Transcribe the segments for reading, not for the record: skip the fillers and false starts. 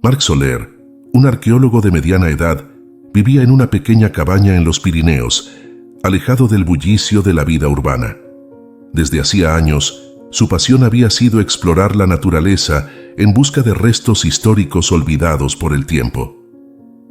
Marc Soler, un arqueólogo de mediana edad, vivía en una pequeña cabaña en los Pirineos, alejado del bullicio de la vida urbana. Desde hacía años, su pasión había sido explorar la naturaleza en busca de restos históricos olvidados por el tiempo.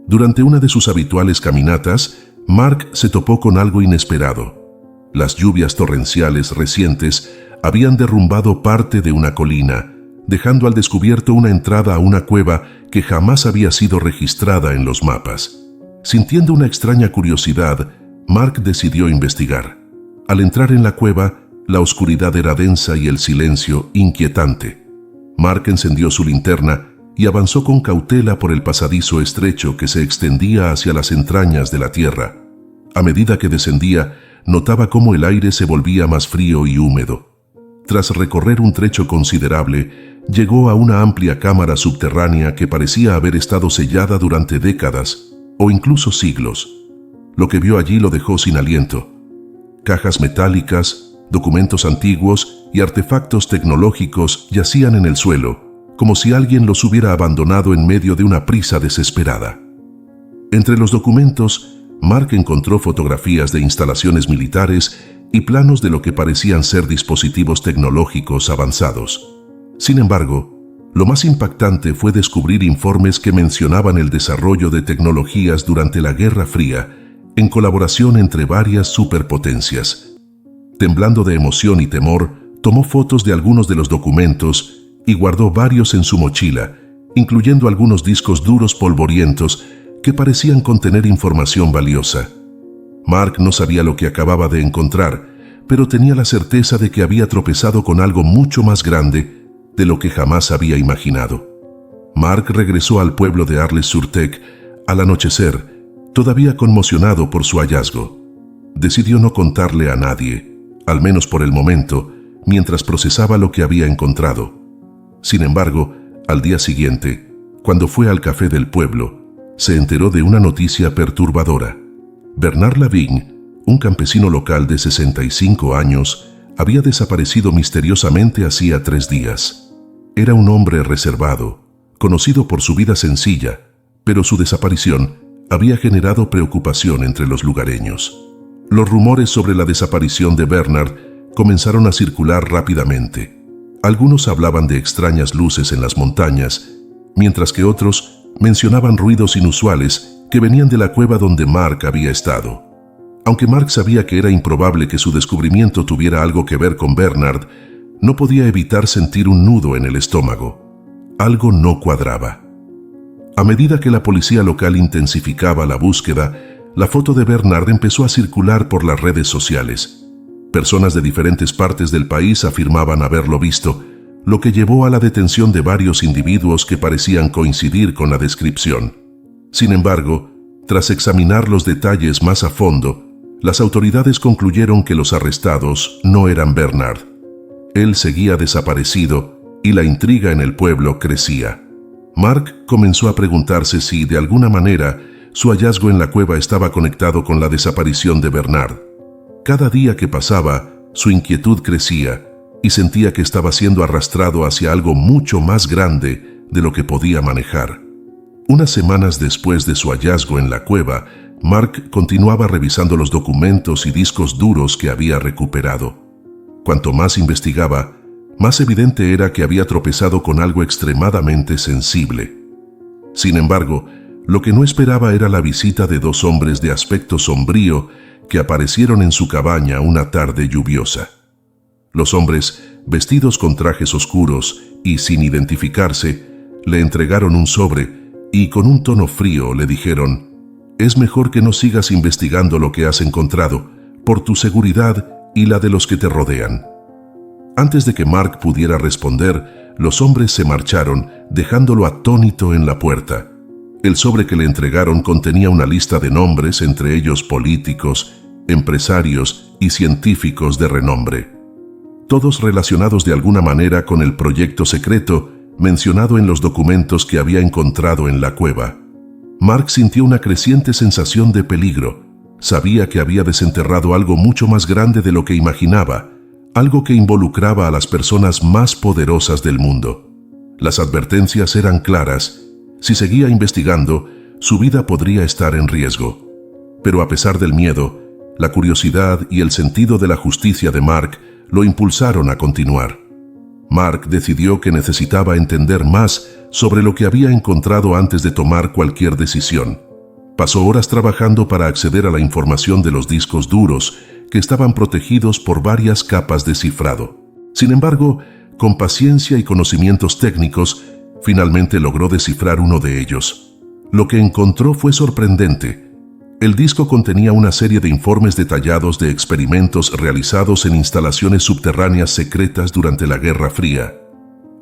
Durante una de sus habituales caminatas, Marc se topó con algo inesperado. Las lluvias torrenciales recientes habían derrumbado parte de una colina, dejando al descubierto una entrada a una cueva que jamás había sido registrada en los mapas. Sintiendo una extraña curiosidad, Marc decidió investigar. Al entrar en la cueva, la oscuridad era densa y el silencio inquietante. Marc encendió su linterna y avanzó con cautela por el pasadizo estrecho que se extendía hacia las entrañas de la tierra. A medida que descendía, notaba cómo el aire se volvía más frío y húmedo. Tras recorrer un trecho considerable, llegó a una amplia cámara subterránea que parecía haber estado sellada durante décadas o incluso siglos. Lo que vio allí lo dejó sin aliento. Cajas metálicas, documentos antiguos y artefactos tecnológicos yacían en el suelo, como si alguien los hubiera abandonado en medio de una prisa desesperada. Entre los documentos, Marc encontró fotografías de instalaciones militares y planos de lo que parecían ser dispositivos tecnológicos avanzados. Sin embargo, lo más impactante fue descubrir informes que mencionaban el desarrollo de tecnologías durante la Guerra Fría en colaboración entre varias superpotencias. Temblando de emoción y temor, tomó fotos de algunos de los documentos y guardó varios en su mochila, incluyendo algunos discos duros polvorientos que parecían contener información valiosa. Marc no sabía lo que acababa de encontrar, pero tenía la certeza de que había tropezado con algo mucho más grande de lo que jamás había imaginado. Marc regresó al pueblo de Arles-sur-Tech al anochecer, todavía conmocionado por su hallazgo. Decidió no contarle a nadie, al menos por el momento, mientras procesaba lo que había encontrado. Sin embargo, al día siguiente, cuando fue al café del pueblo, se enteró de una noticia perturbadora. Bernard Lavigne, un campesino local de 65 años, había desaparecido misteriosamente hacía 3 días. Era un hombre reservado, conocido por su vida sencilla, pero su desaparición había generado preocupación entre los lugareños. Los rumores sobre la desaparición de Bernard comenzaron a circular rápidamente. Algunos hablaban de extrañas luces en las montañas, mientras que otros mencionaban ruidos inusuales que venían de la cueva donde Marc había estado. Aunque Marc sabía que era improbable que su descubrimiento tuviera algo que ver con Bernard, no podía evitar sentir un nudo en el estómago. Algo no cuadraba. A medida que la policía local intensificaba la búsqueda, la foto de Bernard empezó a circular por las redes sociales. Personas de diferentes partes del país afirmaban haberlo visto, lo que llevó a la detención de varios individuos que parecían coincidir con la descripción. Sin embargo, tras examinar los detalles más a fondo, las autoridades concluyeron que los arrestados no eran Bernard. Él seguía desaparecido y la intriga en el pueblo crecía. Marc comenzó a preguntarse si, de alguna manera, su hallazgo en la cueva estaba conectado con la desaparición de Bernard. Cada día que pasaba, su inquietud crecía y sentía que estaba siendo arrastrado hacia algo mucho más grande de lo que podía manejar. Unas semanas después de su hallazgo en la cueva, Marc continuaba revisando los documentos y discos duros que había recuperado. Cuanto más investigaba, más evidente era que había tropezado con algo extremadamente sensible. Sin embargo, lo que no esperaba era la visita de 2 hombres de aspecto sombrío que aparecieron en su cabaña una tarde lluviosa. Los hombres, vestidos con trajes oscuros y sin identificarse, le entregaron un sobre y con un tono frío le dijeron: «Es mejor que no sigas investigando lo que has encontrado, por tu seguridad y la de los que te rodean». Antes de que Marc pudiera responder, los hombres se marcharon, dejándolo atónito en la puerta. El sobre que le entregaron contenía una lista de nombres, entre ellos políticos, empresarios y científicos de renombre, todos relacionados de alguna manera con el proyecto secreto mencionado en los documentos que había encontrado en la cueva. Marc sintió una creciente sensación de peligro. Sabía que había desenterrado algo mucho más grande de lo que imaginaba, algo que involucraba a las personas más poderosas del mundo. Las advertencias eran claras. Si seguía investigando, su vida podría estar en riesgo. Pero a pesar del miedo, la curiosidad y el sentido de la justicia de Mark lo impulsaron a continuar. Mark decidió que necesitaba entender más sobre lo que había encontrado antes de tomar cualquier decisión. Pasó horas trabajando para acceder a la información de los discos duros, que estaban protegidos por varias capas de cifrado. Sin embargo, con paciencia y conocimientos técnicos, finalmente logró descifrar uno de ellos. Lo que encontró fue sorprendente. El disco contenía una serie de informes detallados de experimentos realizados en instalaciones subterráneas secretas durante la Guerra Fría.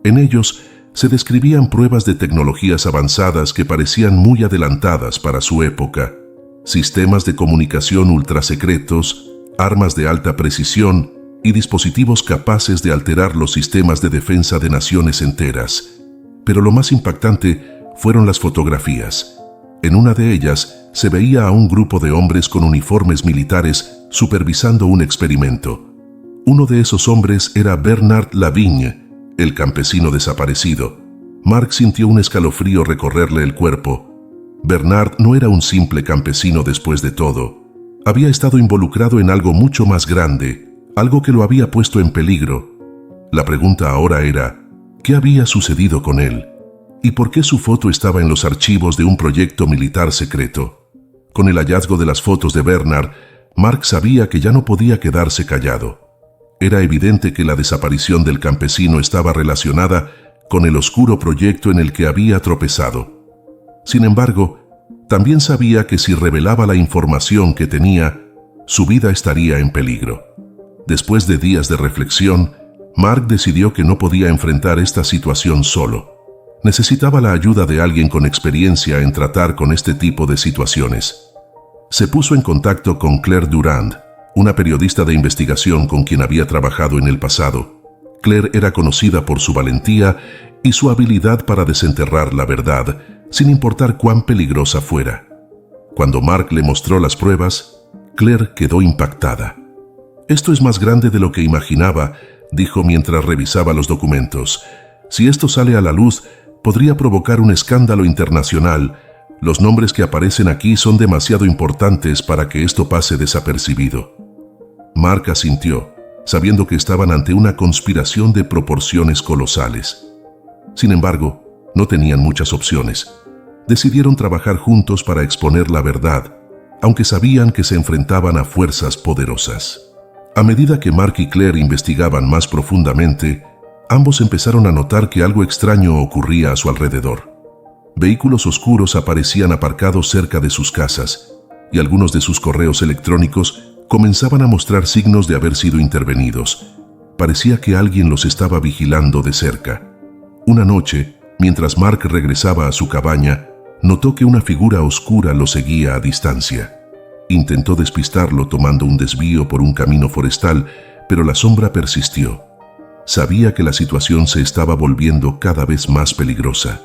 En ellos se describían pruebas de tecnologías avanzadas que parecían muy adelantadas para su época, sistemas de comunicación ultrasecretos, armas de alta precisión y dispositivos capaces de alterar los sistemas de defensa de naciones enteras. Pero lo más impactante fueron las fotografías. En una de ellas se veía a un grupo de hombres con uniformes militares supervisando un experimento. Uno de esos hombres era Bernard Lavigne, el campesino desaparecido. Mark sintió un escalofrío recorrerle el cuerpo. Bernard no era un simple campesino después de todo. Había estado involucrado en algo mucho más grande, algo que lo había puesto en peligro. La pregunta ahora era, ¿qué había sucedido con él? ¿Y por qué su foto estaba en los archivos de un proyecto militar secreto? Con el hallazgo de las fotos de Bernard, Mark sabía que ya no podía quedarse callado. Era evidente que la desaparición del campesino estaba relacionada con el oscuro proyecto en el que había tropezado. Sin embargo, también sabía que si revelaba la información que tenía, su vida estaría en peligro. Después de días de reflexión, Mark decidió que no podía enfrentar esta situación solo. Necesitaba la ayuda de alguien con experiencia en tratar con este tipo de situaciones. Se puso en contacto con Claire Durand, una periodista de investigación con quien había trabajado en el pasado. Claire era conocida por su valentía y su habilidad para desenterrar la verdad, sin importar cuán peligrosa fuera. Cuando Mark le mostró las pruebas, Claire quedó impactada. «Esto es más grande de lo que imaginaba», dijo mientras revisaba los documentos. «Si esto sale a la luz, podría provocar un escándalo internacional. Los nombres que aparecen aquí son demasiado importantes para que esto pase desapercibido». Mark asintió, sabiendo que estaban ante una conspiración de proporciones colosales. Sin embargo, no tenían muchas opciones. Decidieron trabajar juntos para exponer la verdad, aunque sabían que se enfrentaban a fuerzas poderosas. A medida que Mark y Claire investigaban más profundamente, ambos empezaron a notar que algo extraño ocurría a su alrededor. Vehículos oscuros aparecían aparcados cerca de sus casas, y algunos de sus correos electrónicos comenzaban a mostrar signos de haber sido intervenidos. Parecía que alguien los estaba vigilando de cerca. Una noche, mientras Mark regresaba a su cabaña, notó que una figura oscura lo seguía a distancia. Intentó despistarlo tomando un desvío por un camino forestal, pero la sombra persistió. Sabía que la situación se estaba volviendo cada vez más peligrosa.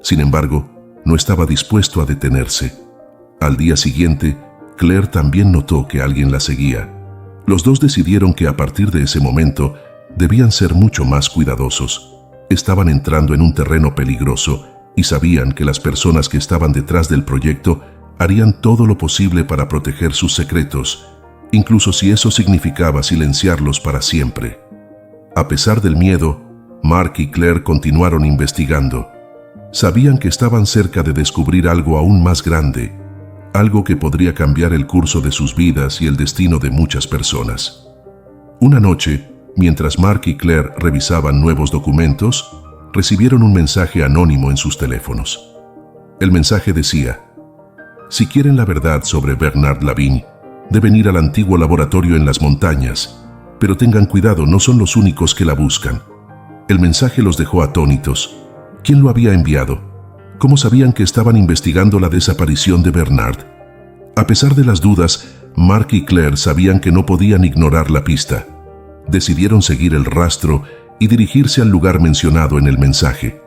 Sin embargo, no estaba dispuesto a detenerse. Al día siguiente, Claire también notó que alguien la seguía. Los dos decidieron que a partir de ese momento debían ser mucho más cuidadosos. Estaban entrando en un terreno peligroso y sabían que las personas que estaban detrás del proyecto harían todo lo posible para proteger sus secretos, incluso si eso significaba silenciarlos para siempre. A pesar del miedo, Mark y Claire continuaron investigando. Sabían que estaban cerca de descubrir algo aún más grande, algo que podría cambiar el curso de sus vidas y el destino de muchas personas. Una noche, mientras Mark y Claire revisaban nuevos documentos, recibieron un mensaje anónimo en sus teléfonos. El mensaje decía: «Si quieren la verdad sobre Bernard Lavigne, deben ir al antiguo laboratorio en las montañas, pero tengan cuidado, no son los únicos que la buscan». El mensaje los dejó atónitos. ¿Quién lo había enviado? ¿Cómo sabían que estaban investigando la desaparición de Bernard? A pesar de las dudas, Mark y Claire sabían que no podían ignorar la pista. Decidieron seguir el rastro y dirigirse al lugar mencionado en el mensaje.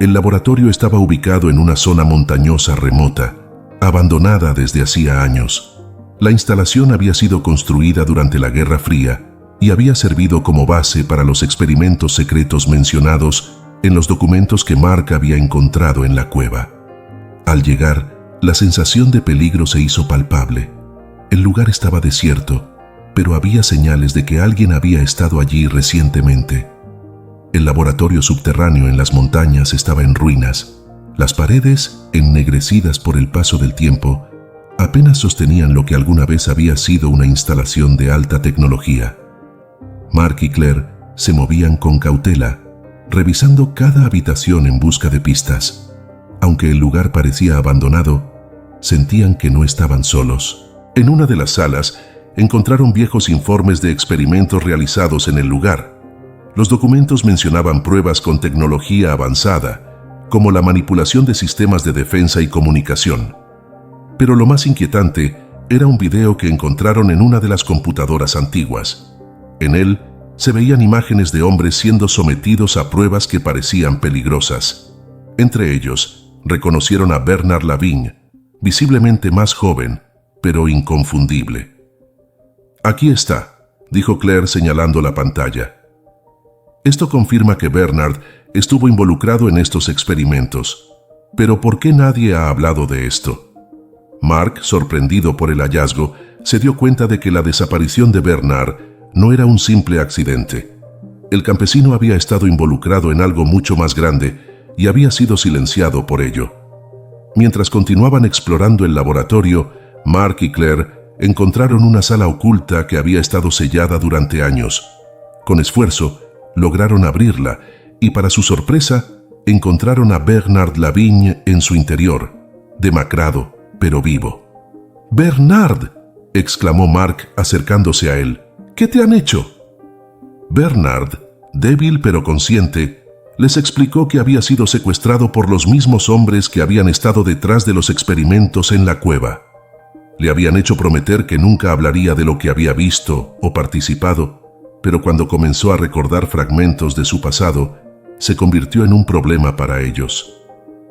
El laboratorio estaba ubicado en una zona montañosa remota, abandonada desde hacía años. La instalación había sido construida durante la Guerra Fría y había servido como base para los experimentos secretos mencionados en los documentos que Mark había encontrado en la cueva. Al llegar, la sensación de peligro se hizo palpable. El lugar estaba desierto, pero había señales de que alguien había estado allí recientemente. El laboratorio subterráneo en las montañas estaba en ruinas. Las paredes, ennegrecidas por el paso del tiempo, apenas sostenían lo que alguna vez había sido una instalación de alta tecnología. Mark y Claire se movían con cautela, revisando cada habitación en busca de pistas. Aunque el lugar parecía abandonado, sentían que no estaban solos. En una de las salas, encontraron viejos informes de experimentos realizados en el lugar. Los documentos mencionaban pruebas con tecnología avanzada, como la manipulación de sistemas de defensa y comunicación. Pero lo más inquietante era un video que encontraron en una de las computadoras antiguas. En él se veían imágenes de hombres siendo sometidos a pruebas que parecían peligrosas. Entre ellos, reconocieron a Bernard Lavigne, visiblemente más joven, pero inconfundible. «Aquí está», dijo Claire señalando la pantalla. Esto confirma que Bernard estuvo involucrado en estos experimentos. Pero ¿por qué nadie ha hablado de esto? Mark, sorprendido por el hallazgo, se dio cuenta de que la desaparición de Bernard no era un simple accidente. El campesino había estado involucrado en algo mucho más grande y había sido silenciado por ello. Mientras continuaban explorando el laboratorio, Mark y Claire encontraron una sala oculta que había estado sellada durante años. Con esfuerzo, lograron abrirla y, para su sorpresa, encontraron a Bernard Lavigne en su interior, demacrado, pero vivo. «¡Bernard!», exclamó Mark acercándose a él. «¿Qué te han hecho?». Bernard, débil pero consciente, les explicó que había sido secuestrado por los mismos hombres que habían estado detrás de los experimentos en la cueva. Le habían hecho prometer que nunca hablaría de lo que había visto o participado, pero cuando comenzó a recordar fragmentos de su pasado, se convirtió en un problema para ellos.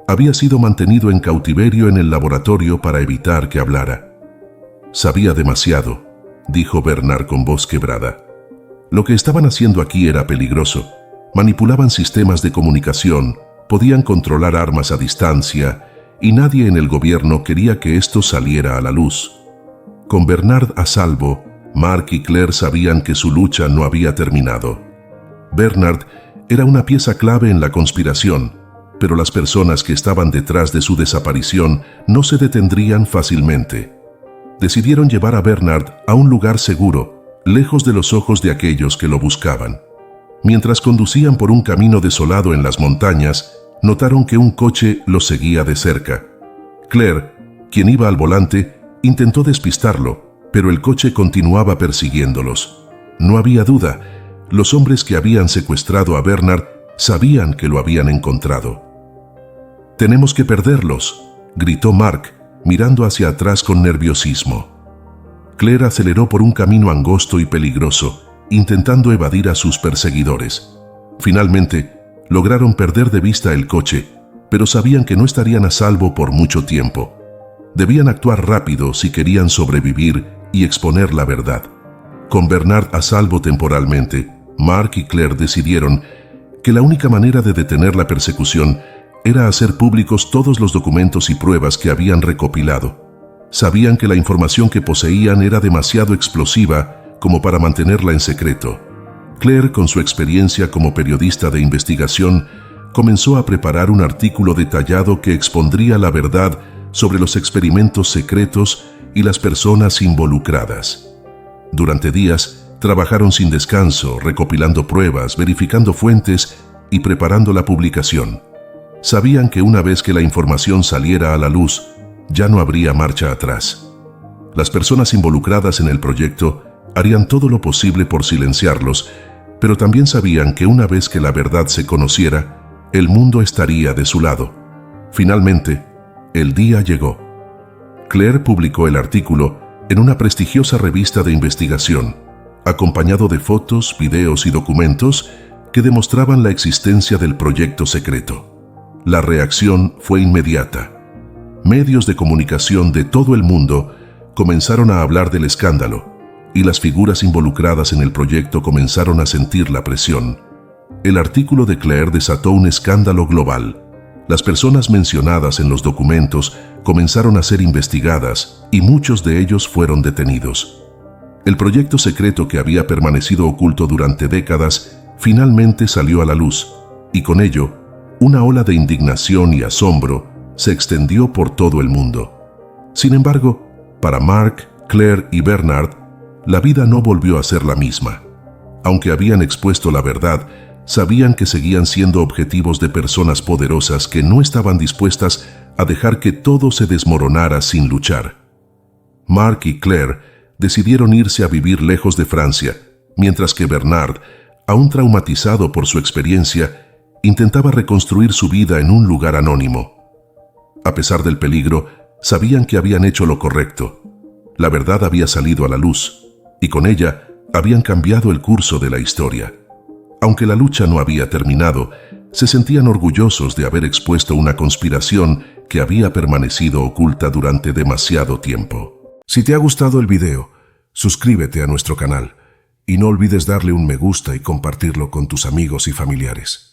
Había sido mantenido en cautiverio en el laboratorio para evitar que hablara. «Sabía demasiado», dijo Bernard con voz quebrada. «Lo que estaban haciendo aquí era peligroso. Manipulaban sistemas de comunicación, podían controlar armas a distancia, y nadie en el gobierno quería que esto saliera a la luz». Con Bernard a salvo, Mark y Claire sabían que su lucha no había terminado. Bernard era una pieza clave en la conspiración, pero las personas que estaban detrás de su desaparición no se detendrían fácilmente. Decidieron llevar a Bernard a un lugar seguro, lejos de los ojos de aquellos que lo buscaban. Mientras conducían por un camino desolado en las montañas, notaron que un coche los seguía de cerca. Claire, quien iba al volante, intentó despistarlo, pero el coche continuaba persiguiéndolos. No había duda, los hombres que habían secuestrado a Bernard sabían que lo habían encontrado. «Tenemos que perderlos», gritó Mark, mirando hacia atrás con nerviosismo. Claire aceleró por un camino angosto y peligroso, intentando evadir a sus perseguidores. Finalmente, lograron perder de vista el coche, pero sabían que no estarían a salvo por mucho tiempo. Debían actuar rápido si querían sobrevivir y exponer la verdad. Con Bernard a salvo temporalmente, Mark y Claire decidieron que la única manera de detener la persecución era hacer públicos todos los documentos y pruebas que habían recopilado. Sabían que la información que poseían era demasiado explosiva como para mantenerla en secreto. Claire, con su experiencia como periodista de investigación, comenzó a preparar un artículo detallado que expondría la verdad sobre los experimentos secretos y las personas involucradas. Durante días, trabajaron sin descanso, recopilando pruebas, verificando fuentes y preparando la publicación. Sabían que una vez que la información saliera a la luz, ya no habría marcha atrás. Las personas involucradas en el proyecto harían todo lo posible por silenciarlos, pero también sabían que una vez que la verdad se conociera, el mundo estaría de su lado. Finalmente, el día llegó. Claire publicó el artículo en una prestigiosa revista de investigación, acompañado de fotos, videos y documentos que demostraban la existencia del proyecto secreto. La reacción fue inmediata. Medios de comunicación de todo el mundo comenzaron a hablar del escándalo, y las figuras involucradas en el proyecto comenzaron a sentir la presión. El artículo de Claire desató un escándalo global. Las personas mencionadas en los documentos comenzaron a ser investigadas y muchos de ellos fueron detenidos. El proyecto secreto que había permanecido oculto durante décadas finalmente salió a la luz, y con ello, una ola de indignación y asombro se extendió por todo el mundo. Sin embargo, para Mark, Claire y Bernard, la vida no volvió a ser la misma. Aunque habían expuesto la verdad, sabían que seguían siendo objetivos de personas poderosas que no estaban dispuestas a dejar que todo se desmoronara sin luchar. Mark y Claire decidieron irse a vivir lejos de Francia, mientras que Bernard, aún traumatizado por su experiencia, intentaba reconstruir su vida en un lugar anónimo. A pesar del peligro, sabían que habían hecho lo correcto. La verdad había salido a la luz, y con ella habían cambiado el curso de la historia. Aunque la lucha no había terminado, se sentían orgullosos de haber expuesto una conspiración que había permanecido oculta durante demasiado tiempo. Si te ha gustado el video, suscríbete a nuestro canal y no olvides darle un me gusta y compartirlo con tus amigos y familiares.